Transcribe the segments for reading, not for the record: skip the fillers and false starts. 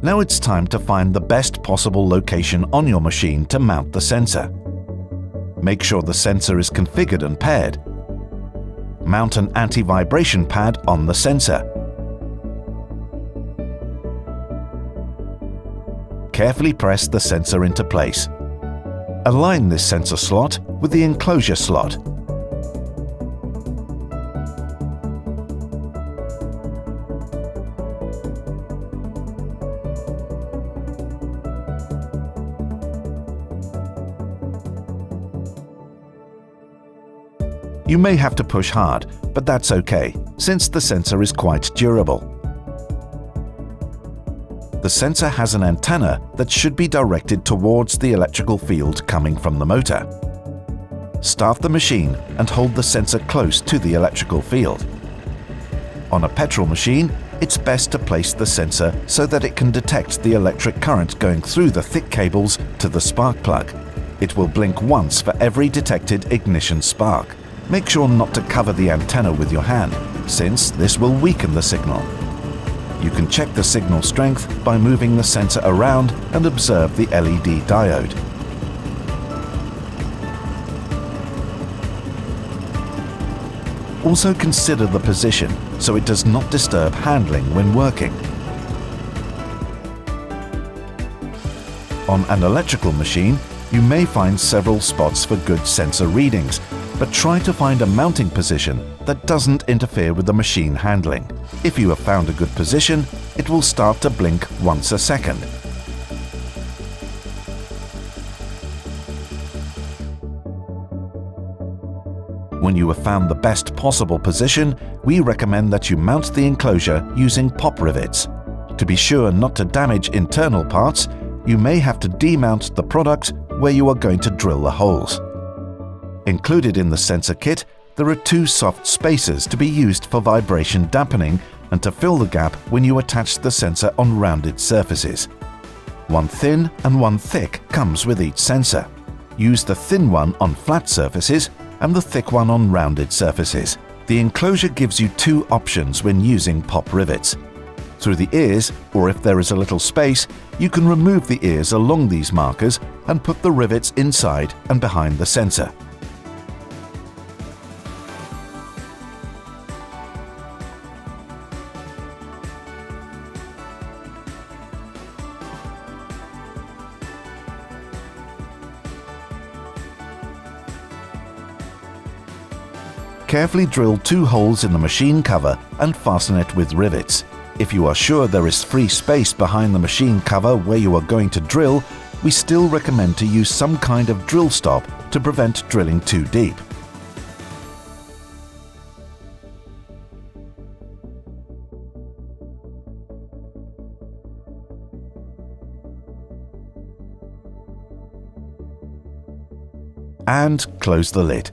Now it's time to find the best possible location on your machine to mount the sensor. Make sure the sensor is configured and paired. Mount an anti-vibration pad on the sensor. Carefully press the sensor into place. Align this sensor slot with the enclosure slot. You may have to push hard, but that's okay, since the sensor is quite durable. The sensor has an antenna that should be directed towards the electrical field coming from the motor. Start the machine and hold the sensor close to the electrical field. On a petrol machine, it's best to place the sensor so that it can detect the electric current going through the thick cables to the spark plug. It will blink once for every detected ignition spark. Make sure not to cover the antenna with your hand, since this will weaken the signal. You can check the signal strength by moving the sensor around and observe the LED diode. Also consider the position so it does not disturb handling when working. On an electrical machine, you may find several spots for good sensor readings, but try to find a mounting position that doesn't interfere with the machine handling. If you have found a good position, it will start to blink once a second. When you have found the best possible position, we recommend that you mount the enclosure using pop rivets. To be sure not to damage internal parts, you may have to demount the product where you are going to drill the holes. Included in the sensor kit, there are 2 soft spacers to be used for vibration dampening and to fill the gap when you attach the sensor on rounded surfaces. One thin and one thick comes with each sensor. Use the thin one on flat surfaces and the thick one on rounded surfaces. The enclosure gives you 2 options when using pop rivets. Through the ears, or if there is a little space, you can remove the ears along these markers and put the rivets inside and behind the sensor. Carefully drill 2 holes in the machine cover and fasten it with rivets. If you are sure there is free space behind the machine cover where you are going to drill, we still recommend to use some kind of drill stop to prevent drilling too deep. And close the lid.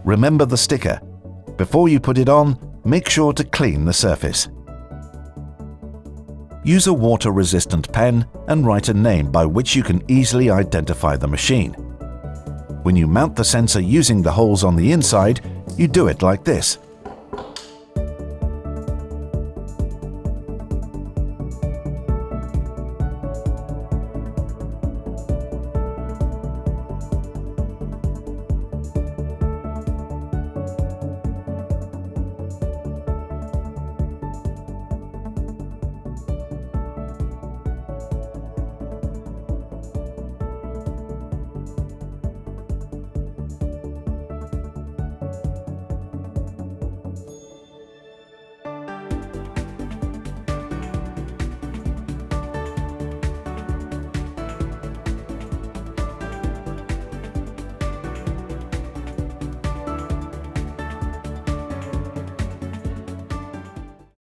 Remember the sticker. Before you put it on, make sure to clean the surface. Use a water-resistant pen and write a name by which you can easily identify the machine. When you mount the sensor using the holes on the inside, you do it like this.